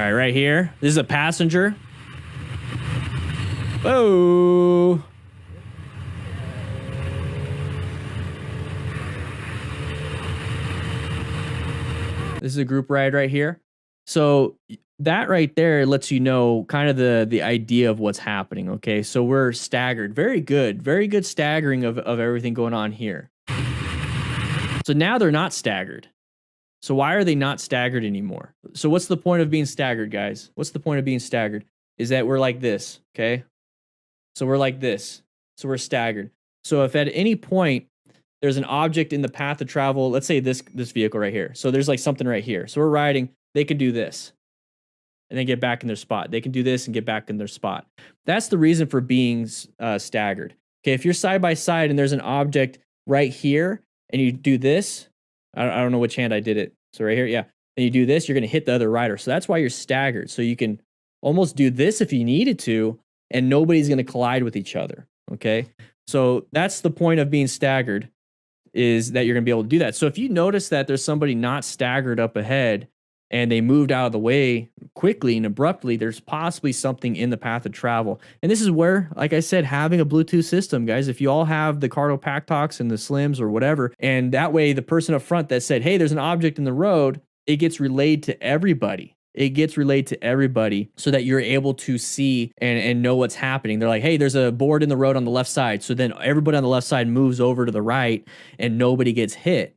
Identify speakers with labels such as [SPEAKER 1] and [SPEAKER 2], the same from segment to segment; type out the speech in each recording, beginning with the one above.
[SPEAKER 1] right, right here. This is a passenger. Whoa. This is a group ride right here. So that right there lets you know kind of the idea of what's happening. Okay, so we're staggered. Very good staggering of everything going on here. So now they're not staggered. So why are they not staggered anymore? So what's the point of being staggered, guys? What's the point of being staggered? Is that we're like this, okay? So we're like this. So we're staggered. So if at any point there's an object in the path of travel, let's say this vehicle right here. So there's like something right here. So we're riding, they can do this and then get back in their spot. They can do this and get back in their spot. That's the reason for being staggered. Okay, if you're side by side and there's an object right here and you do this, I don't know which hand I did it. So right here, yeah. And you do this, you're going to hit the other rider. So that's why you're staggered. So you can almost do this if you needed to, and nobody's going to collide with each other. Okay, so that's the point of being staggered, is that you're going to be able to do that. So if you notice that there's somebody not staggered up ahead and they moved out of the way quickly and abruptly, there's possibly something in the path of travel. And this is where, like I said, having a Bluetooth system, guys, if you all have the Cardo Pack Talks and the Slims or whatever, and that way the person up front that said, hey, there's an object in the road, it gets relayed to everybody. It gets relayed to everybody so that you're able to see and know what's happening. They're like, hey, there's a board in the road on the left side. So then everybody on the left side moves over to the right and nobody gets hit.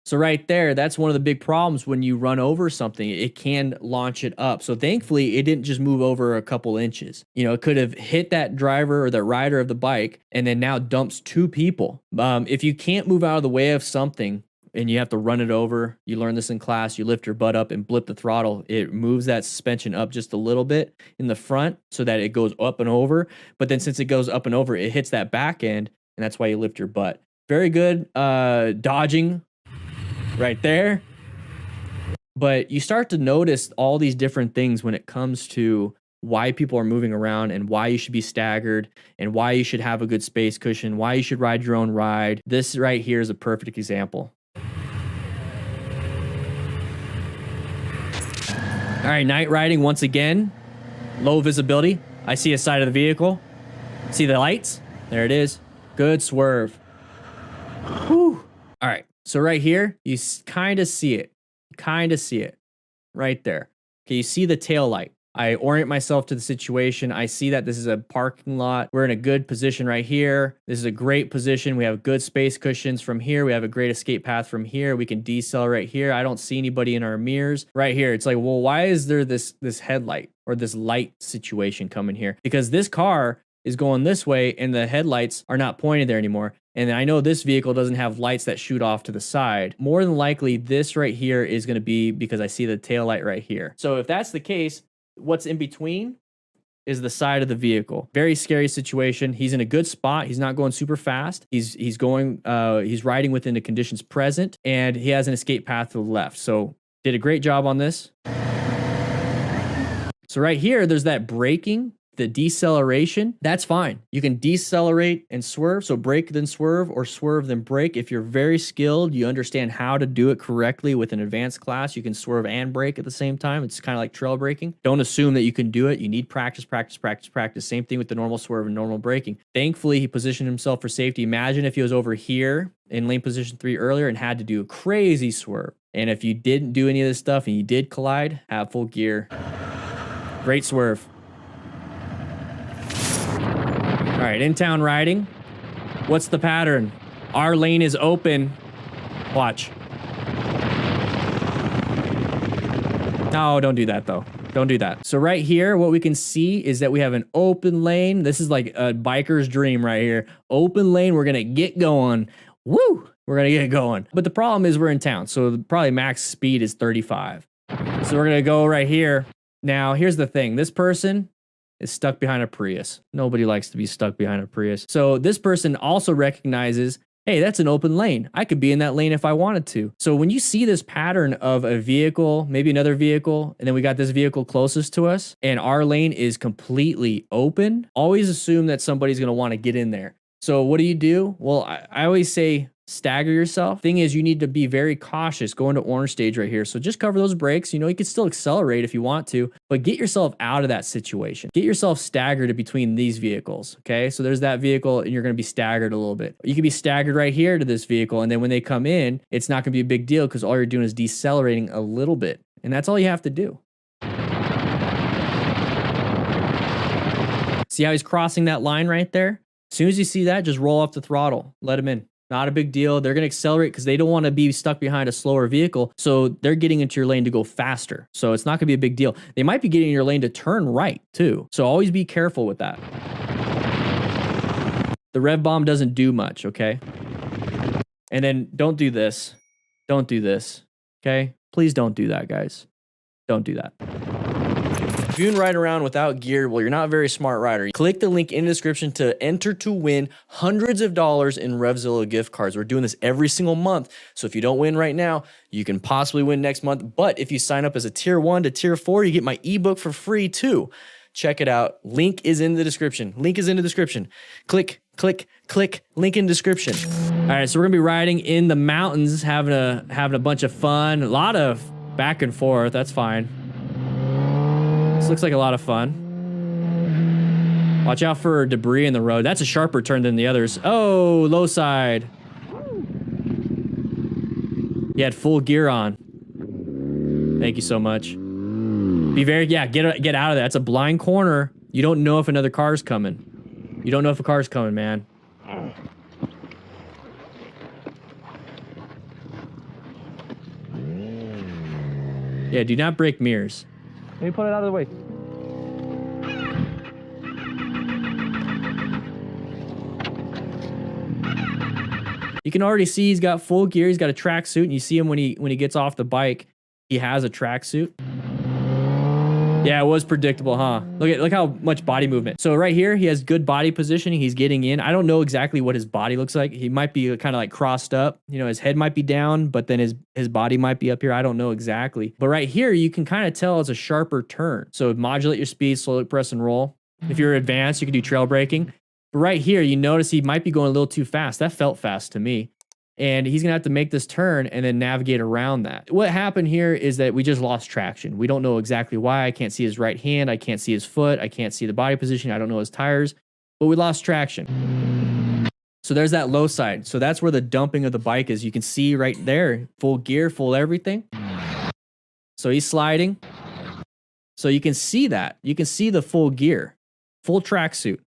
[SPEAKER 1] So right there, that's one of the big problems when you run over something. It can launch it up. So thankfully, it didn't just move over a couple inches. You know, it could have hit that driver or that rider of the bike and then now dumps two people. If you can't move out of the way of something, and you have to run it over. You learn this in class. You lift your butt up and blip the throttle. It moves that suspension up just a little bit in the front so that it goes up and over. But then since it goes up and over, it hits that back end, and that's why you lift your butt. Very good dodging right there. But you start to notice all these different things when it comes to why people are moving around and why you should be staggered and why you should have a good space cushion, why you should ride your own ride. This right here is a perfect example. All right, night riding once again. Low visibility. I see a side of the vehicle. See the lights? There it is. Good swerve. Whew. All right, so right here, you kind of see it. Kind of see it right there. Okay, you see the tail light. I orient myself to the situation. I see that this is a parking lot. We're in a good position right here. This is a great position. We have good space cushions from here. We have a great escape path from here. We can decelerate here. I don't see anybody in our mirrors. Right here, it's like, well, why is there this headlight or this light situation coming here? Because this car is going this way and the headlights are not pointed there anymore. And I know this vehicle doesn't have lights that shoot off to the side. More than likely, this right here is going to be because I see the tail light right here. So if that's the case, what's in between is the side of the vehicle. Very scary situation. He's in a good spot. He's not going super fast. He's riding within the conditions present, and he has an escape path to the left. So did a great job on this. So right here, there's that braking, the deceleration. That's fine. You can decelerate and swerve. So brake then swerve, or swerve then brake. If you're very skilled, you understand how to do it correctly with an advanced class. You can swerve and brake at the same time. It's kind of like trail braking. Don't assume that you can do it. You need practice, practice, practice, practice. Same thing with the normal swerve and normal braking. Thankfully, he positioned himself for safety. Imagine if he was over here in lane position 3 earlier and had to do a crazy swerve. And if you didn't do any of this stuff and you did collide, have full gear. Great swerve. All right, in-town riding. What's the pattern? Our lane is open. Watch. No, don't do that, though. Don't do that. So right here, what we can see is that we have an open lane. This is like a biker's dream right here. Open lane, we're going to get going. Woo! We're going to get going. But the problem is we're in town, so probably max speed is 35. So we're going to go right here. Now, here's the thing. This person is stuck behind a Prius. Nobody likes to be stuck behind a Prius. So this person also recognizes, hey, that's an open lane. I could be in that lane if I wanted to. So when you see this pattern of a vehicle, maybe another vehicle, and then we got this vehicle closest to us, and our lane is completely open, always assume that somebody's going to want to get in there. So what do? Well, I always say, stagger yourself. Thing is, you need to be very cautious going to orange stage right here. So just cover those brakes. You know, you can still accelerate if you want to, but get yourself out of that situation. Get yourself staggered between these vehicles, okay? So there's that vehicle, and you're gonna be staggered a little bit. You can be staggered right here to this vehicle, and then when they come in, it's not gonna be a big deal because all you're doing is decelerating a little bit, and that's all you have to do. See how he's crossing that line right there? As soon as you see that, just roll off the throttle, let him in. Not a big deal. They're going to accelerate because they don't want to be stuck behind a slower vehicle. So they're getting into your lane to go faster. So it's not going to be a big deal. They might be getting in your lane to turn right too. So always be careful with that. The rev bomb doesn't do much, okay? And then don't do this. Don't do this, okay? Please don't do that, guys. Don't do that. If you can ride around without gear, well, you're not a very smart rider. Click the link in the description to enter to win hundreds of dollars in RevZilla gift cards. We're doing this every single month. So if you don't win right now, you can possibly win next month. But if you sign up as a tier 1 to tier 4, you get my ebook for free too. Check it out. Link is in the description. Link is in the description. Click, click, click, link in description. All right, so we're gonna be riding in the mountains, having a bunch of fun, a lot of back and forth. That's fine. This looks like a lot of fun. Watch out for debris in the road. That's a sharper turn than the others. Oh, low side. He had full gear on. Thank you so much. Be very, yeah, get out of there. That's a blind corner. You don't know if another car's coming. You don't know if a car's coming, man. Yeah, do not break mirrors.
[SPEAKER 2] Let me put it out of the way.
[SPEAKER 1] You can already see he's got full gear. He's got a tracksuit, and you see him when he gets off the bike. He has a tracksuit. Yeah, it was predictable, huh? Look how much body movement. So right here, he has good body positioning. He's getting in. I don't know exactly what his body looks like. He might be kind of like crossed up. You know, his head might be down, but then his body might be up here. I don't know exactly. But right here, you can kind of tell it's a sharper turn. So modulate your speed, slowly press and roll. If you're advanced, you can do trail braking. But right here, you notice he might be going a little too fast. That felt fast to me. And he's going to have to make this turn and then navigate around that. What happened here is that we just lost traction. We don't know exactly why. I can't see his right hand. I can't see his foot. I can't see the body position. I don't know his tires, but we lost traction. So there's that low side. So that's where the dumping of the bike is. You can see right there, full gear, full everything. So he's sliding. So you can see that. You can see the full gear, full tracksuit.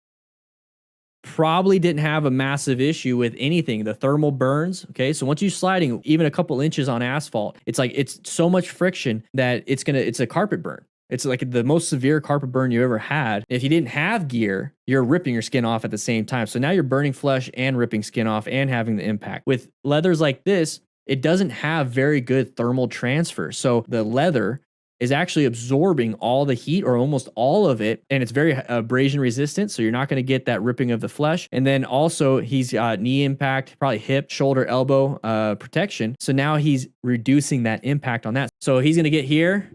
[SPEAKER 1] Probably didn't have a massive issue with anything. The thermal burns, okay? So once you're sliding even a couple inches on asphalt, it's so much friction that it's a carpet burn. It's like the most severe carpet burn you ever had. If you didn't have gear, you're ripping your skin off at the same time. So now you're burning flesh and ripping skin off and having the impact. With leathers like this, it doesn't have very good thermal transfer. So the leather is actually absorbing all the heat or almost all of it, and it's very abrasion resistant, so you're not going to get that ripping of the flesh. And then also he's got knee impact, probably hip, shoulder, elbow protection. So now he's reducing that impact on that. So he's going to get here,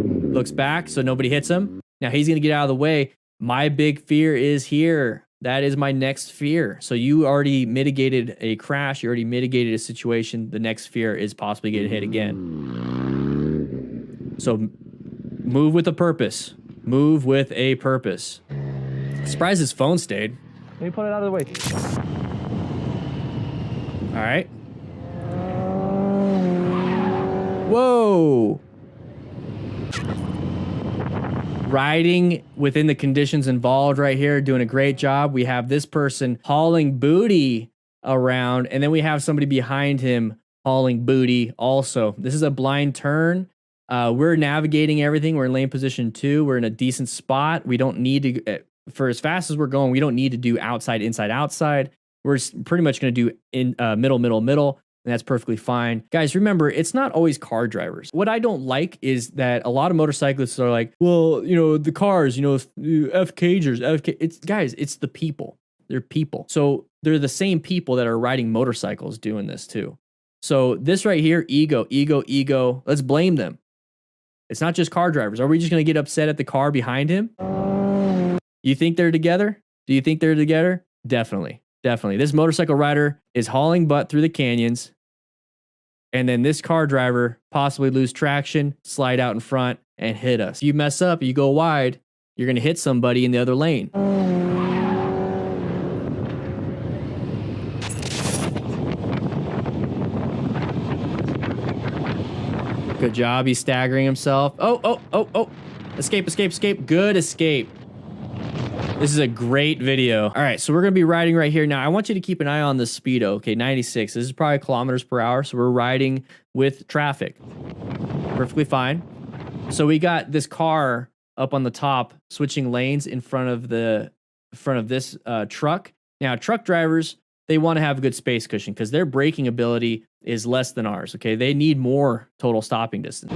[SPEAKER 1] looks back so nobody hits him. Now he's going to get out of the way. My big fear is here. That is my next fear. So you already mitigated a crash. You already mitigated a situation. The next fear is possibly getting hit again. So move with a purpose. Move with a purpose. Surprised his phone stayed.
[SPEAKER 2] Let me put it out of the way.
[SPEAKER 1] All right. Whoa. Riding within the conditions involved right here, doing a great job. We have this person hauling booty around, and then we have somebody behind him hauling booty also. This is a blind turn. We're navigating everything. We're in lane position 2. We're in a decent spot. We don't need to, for as fast as we're going, we don't need to do outside, inside, outside. We're pretty much going to do in middle, middle, middle. And that's perfectly fine. Guys, remember, it's not always car drivers. What I don't like is that a lot of motorcyclists are like, well, you know, the cars, you know, FKers, guys, it's the people. They're people. So they're the same people that are riding motorcycles doing this too. So this right here, ego, ego, ego. Let's blame them. It's not just car drivers. Are we just going to get upset at the car behind him? You think they're together? Do you think they're together? Definitely. Definitely. This motorcycle rider is hauling butt through the canyons. And then this car driver possibly lose traction, slide out in front, and hit us. If you mess up, you go wide, you're going to hit somebody in the other lane. Good job. He's staggering himself. Oh. Escape, escape, escape. Good escape. This is a great video. All right, so we're going to be riding right here. Now, I want you to keep an eye on the speedo. Okay, 96. This is probably kilometers per hour, so we're riding with traffic. Perfectly fine. So we got this car up on the top, switching lanes in front of this truck. Now, truck drivers, they want to have a good space cushion because their braking ability is less than ours, okay? They need more total stopping distance.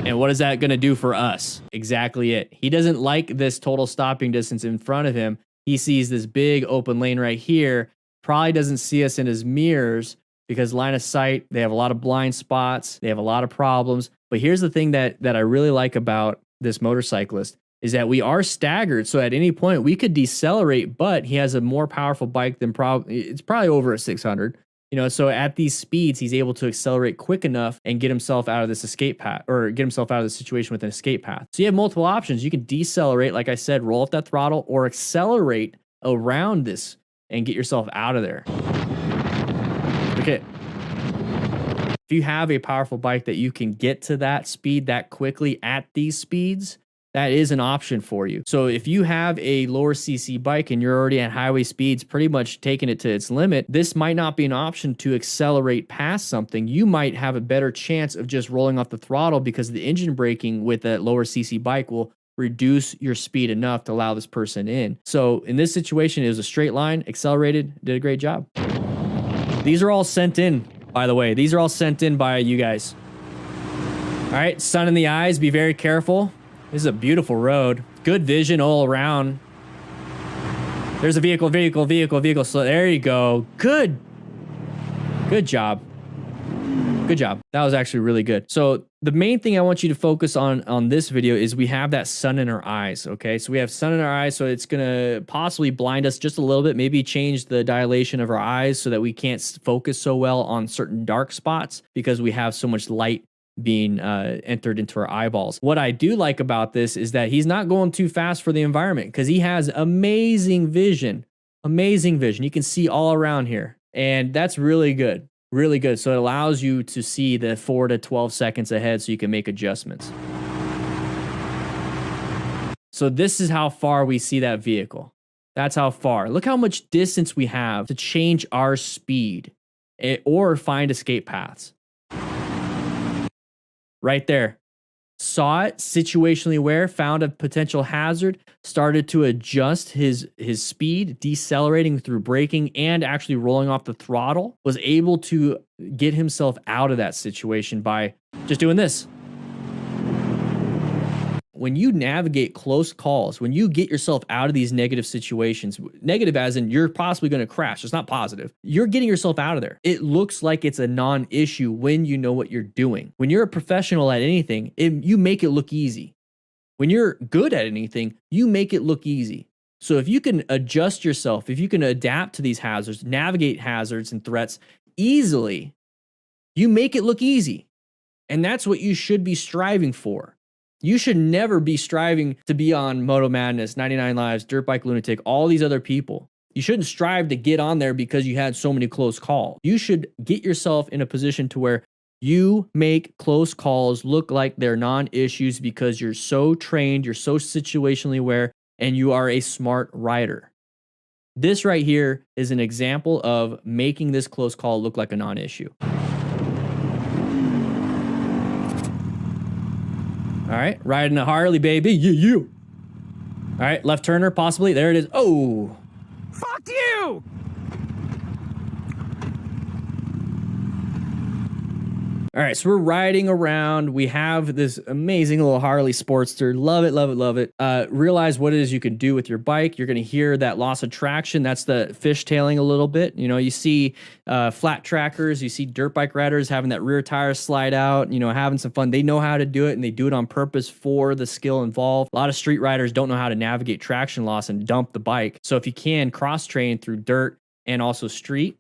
[SPEAKER 1] And what is that going to do for us? Exactly it. He doesn't like this total stopping distance in front of him. He sees this big open lane right here, probably doesn't see us in his mirrors because line of sight, they have a lot of blind spots, they have a lot of problems. But here's the thing that I really like about this motorcyclist is that we are staggered. So at any point we could decelerate, but he has a more powerful bike than it's probably over a 600. You know, so at these speeds, he's able to accelerate quick enough and get himself out of this escape path, or get himself out of the situation with an escape path. So you have multiple options. You can decelerate, like I said, roll up that throttle, or accelerate around this and get yourself out of there. Okay. If you have a powerful bike that you can get to that speed that quickly at these speeds, that is an option for you. So if you have a lower CC bike and you're already at highway speeds, pretty much taking it to its limit, this might not be an option to accelerate past something. You might have a better chance of just rolling off the throttle because the engine braking with that lower CC bike will reduce your speed enough to allow this person in. So in this situation, it was a straight line, accelerated, did a great job. These are all sent in, by the way. These are all sent in by you guys. All right, sun in the eyes, be very careful. This is a beautiful road. Good vision all around. There's a vehicle. So there you go. Good job. Good job. That was actually really good. So the main thing I want you to focus on this video is we have that sun in our eyes, okay? So we have sun in our eyes, so it's gonna possibly blind us just a little bit, maybe change the dilation of our eyes so that we can't focus so well on certain dark spots because we have so much light being entered into our eyeballs. What I do like about this is that he's not going too fast for the environment because he has amazing vision. Amazing vision. You can see all around here. And that's really good. Really good. So it allows you to see the 4 to 12 seconds ahead so you can make adjustments. So this is how far we see that vehicle. That's how far. Look how much distance we have to change our speed or find escape paths. Right there. Saw it, situationally aware, found a potential hazard, started to adjust his speed, decelerating through braking and actually rolling off the throttle, was able to get himself out of that situation by just doing this. When you navigate close calls, when you get yourself out of these negative situations, negative as in you're possibly going to crash, it's not positive, you're getting yourself out of there. It looks like it's a non-issue when you know what you're doing. When you're a professional at anything, you make it look easy. When you're good at anything, you make it look easy. So if you can adjust yourself, if you can adapt to these hazards, navigate hazards and threats easily, you make it look easy. And that's what you should be striving for. You should never be striving to be on Moto Madness, 99 Lives, Dirt Bike Lunatic, all these other people. You shouldn't strive to get on there because you had so many close calls. You should get yourself in a position to where you make close calls look like they're non-issues because you're so trained, you're so situationally aware, and you are a smart rider. This right here is an example of making this close call look like a non-issue. All right, riding a Harley, baby. Yeah. All right, left turner, possibly. There it is. Oh.
[SPEAKER 3] Fuck you!
[SPEAKER 1] All right, so we're riding around. We have this amazing little Harley Sportster. Love it, love it, love it. Realize what it is you can do with your bike. You're going to hear that loss of traction. That's the fishtailing a little bit. You know, you see flat trackers, you see dirt bike riders having that rear tire slide out, you know, having some fun. They know how to do it, and they do it on purpose for the skill involved. A lot of street riders don't know how to navigate traction loss and dump the bike. So if you can cross-train through dirt, and also street.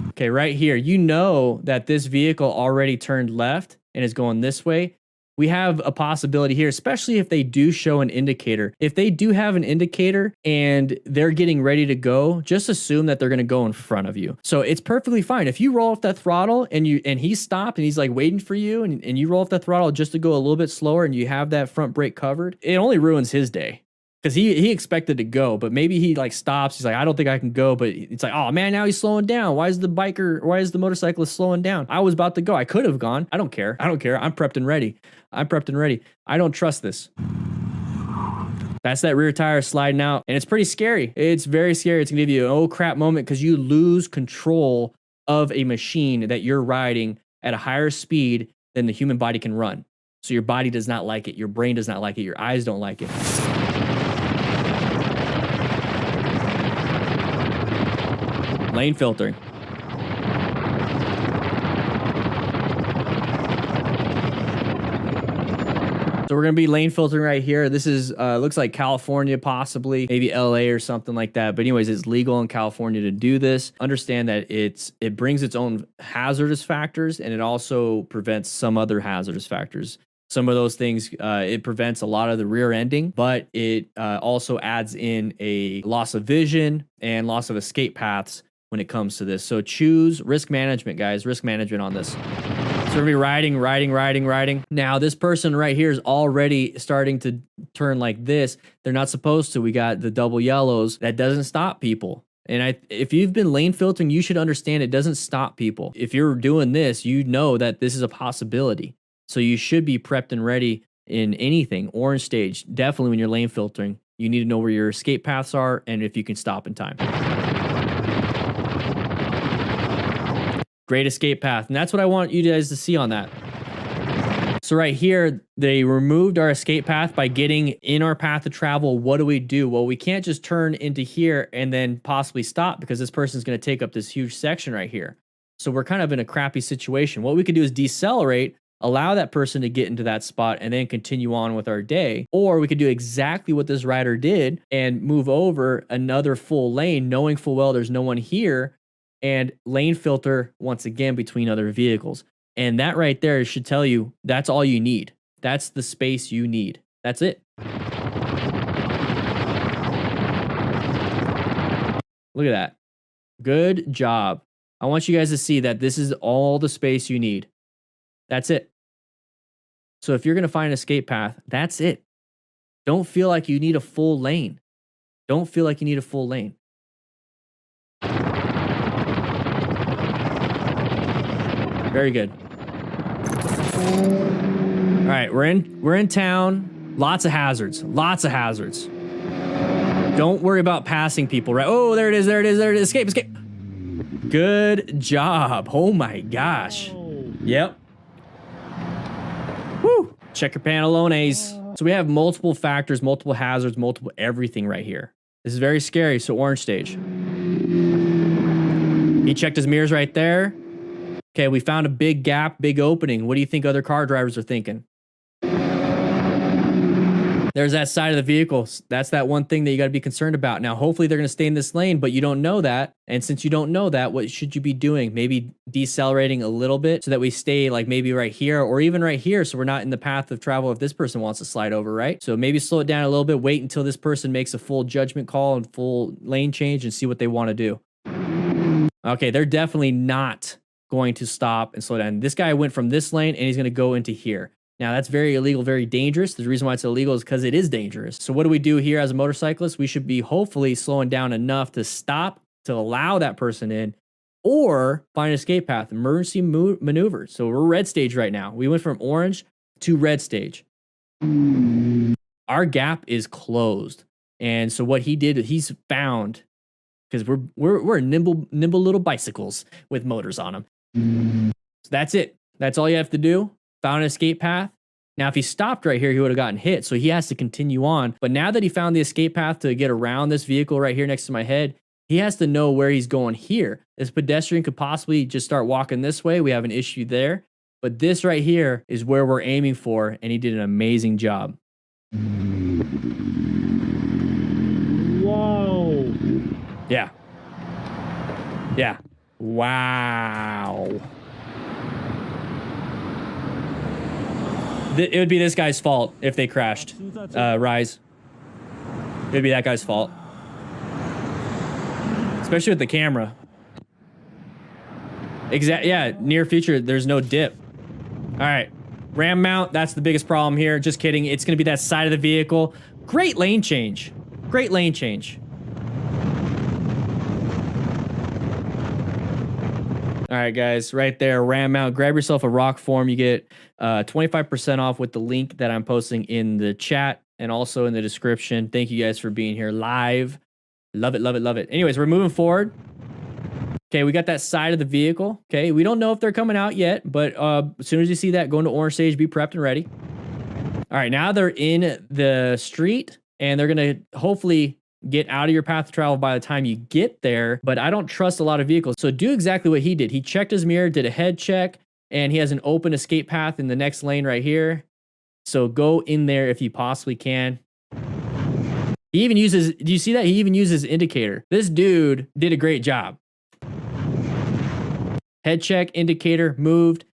[SPEAKER 1] Okay, right here, you know that this vehicle already turned left and is going this way. We have a possibility here, especially if they do show an indicator. If they do have an indicator and they're getting ready to go, just assume that they're going to go in front of you. So it's perfectly fine. If you roll off that throttle and he stopped and he's like waiting for you and you roll off that throttle just to go a little bit slower and you have that front brake covered, it only ruins his day. Because he expected to go, but maybe he like stops. He's like, I don't think I can go. But it's like, oh man, now he's slowing down. Why is the motorcyclist slowing down? I was about to go. I could have gone. I don't care. I'm prepped and ready. I don't trust this. That's that rear tire sliding out. And it's pretty scary. It's very scary. It's gonna give you an oh crap moment because you lose control of a machine that you're riding at a higher speed than the human body can run. So your body does not like it. Your brain does not like it. Your eyes don't like it. Lane filtering. So we're going to be lane filtering right here. This is, looks like California, possibly, maybe LA or something like that. But anyways, it's legal in California to do this. Understand that it brings its own hazardous factors and it also prevents some other hazardous factors. Some of those things, it prevents a lot of the rear ending, but it also adds in a loss of vision and loss of escape paths when it comes to this. So choose risk management, guys, risk management on this. So we're gonna be riding. Now this person right here is already starting to turn like this. They're not supposed to. We got the double yellows. That doesn't stop people. And if you've been lane filtering, you should understand it doesn't stop people. If you're doing this, you know that this is a possibility. So you should be prepped and ready in anything. Orange stage, definitely when you're lane filtering, you need to know where your escape paths are and if you can stop in time. Great escape path. And that's what I want you guys to see on that. So right here, they removed our escape path by getting in our path of travel. What do? Well, we can't just turn into here and then possibly stop because this person's going to take up this huge section right here. So we're kind of in a crappy situation. What we could do is decelerate, allow that person to get into that spot and then continue on with our day. Or we could do exactly what this rider did and move over another full lane, knowing full well there's no one here, and lane filter once again between other vehicles. And that right there should tell you that's all you need. That's the space you need. That's it. Look at that. Good job. I want you guys to see that this is all the space you need. That's it. So if you're going to find an escape path, that's it. Don't feel like you need a full lane. Don't feel like you need a full lane. Very good. All right, we're in town. Lots of hazards. Don't worry about passing people, right? Oh, there it is. Escape. Good job. Oh my gosh. Yep. Woo. Check your pantalones. So we have multiple factors, multiple hazards, multiple everything right here. This is very scary. So orange stage. He checked his mirrors right there. Okay, we found a big gap, big opening. What do you think other car drivers are thinking? There's that side of the vehicle. That's that one thing that you got to be concerned about. Now, hopefully they're going to stay in this lane, but you don't know that. And since you don't know that, what should you be doing? Maybe decelerating a little bit so that we stay like maybe right here or even right here so we're not in the path of travel if this person wants to slide over, right? So maybe slow it down a little bit, wait until this person makes a full judgment call and full lane change and see what they want to do. Okay, they're definitely not going to stop and slow down. This guy went from this lane and he's going to go into here. Now that's very illegal, very dangerous. The reason why it's illegal is because it is dangerous. So what do we do here as a motorcyclist? We should be hopefully slowing down enough to stop, to allow that person in, or find an escape path, emergency maneuver. So we're red stage right now. We went from orange to red stage. Our gap is closed. And so what he did, he's found, because we're nimble little bicycles with motors on them. So that's it. That's all you have to do. Found an escape path. Now, if he stopped right here, he would have gotten hit. So he has to continue on. But now that he found the escape path to get around this vehicle right here next to my head, he has to know where he's going here. This pedestrian could possibly just start walking this way. We have an issue there. But this right here is where we're aiming for. And he did an amazing job. Yeah. Yeah. Wow. It would be this guy's fault if they crashed. Rise. It would be that guy's fault. Especially with the camera. Yeah, near future, there's no dip. All right. Ram mount, that's the biggest problem here. Just kidding. It's going to be that side of the vehicle. Great lane change. Great lane change. All right, guys, right there, ram mount. Grab yourself a rock form. You get 25% off with the link that I'm posting in the chat and also in the description. Thank you guys for being here live. Love it, love it, love it. Anyways, we're moving forward. Okay, we got that side of the vehicle. Okay, we don't know if they're coming out yet, but as soon as you see that, go into orange stage, be prepped and ready. All right, now they're in the street, and they're going to hopefully get out of your path of travel by the time you get there, but I don't trust a lot of vehicles. So do exactly what he did. He checked his mirror, did a head check, and he has an open escape path in the next lane right here. So go in there if you possibly can. He even uses, do you see that? He even uses indicator. This dude did a great job. Head check, indicator, moved.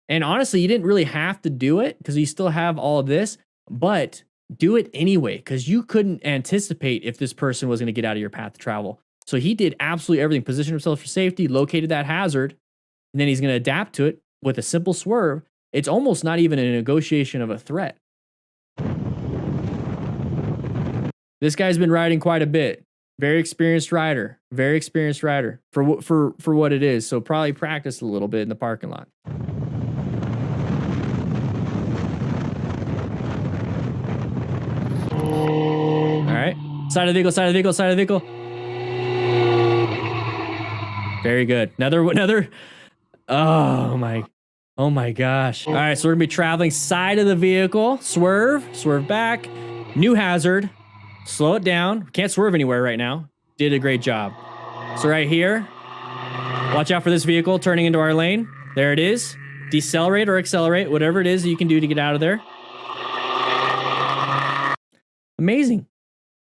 [SPEAKER 1] And honestly, you didn't really have to do it because you still have all of this, but do it anyway because you couldn't anticipate if this person was going to get out of your path of travel. So he did absolutely everything, positioned himself for safety, located that hazard, and then he's going to adapt to it with a simple swerve. It's almost not even a negotiation of a threat. This guy's been riding quite a bit. Very experienced rider for what it is. So probably practiced a little bit in the parking lot. All right, side of the vehicle, side of the vehicle, side of the vehicle. Very good. Another. Oh my gosh. All right, so we're gonna be traveling side of the vehicle. Swerve back. New hazard. Slow it down. Can't swerve anywhere right now. Did a great job. So right here, watch out for this vehicle turning into our lane. There it is. Decelerate or accelerate, whatever it is that you can do to get out of there. Amazing.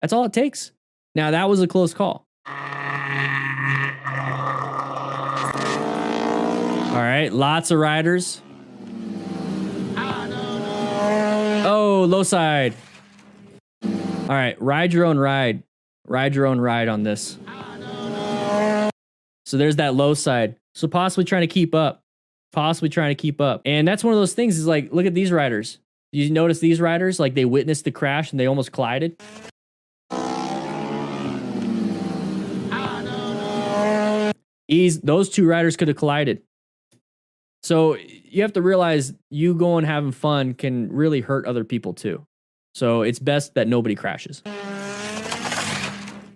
[SPEAKER 1] That's all it takes. Now that was a close call. All right, lots of riders. Oh, low side. All right, ride your own ride. Ride your own ride on this. So there's that low side. So possibly trying to keep up. And that's one of those things is like, look at these riders. You notice these riders, like they witnessed the crash and they almost collided. Those two riders could have collided. So you have to realize you going having fun can really hurt other people too. So it's best that nobody crashes.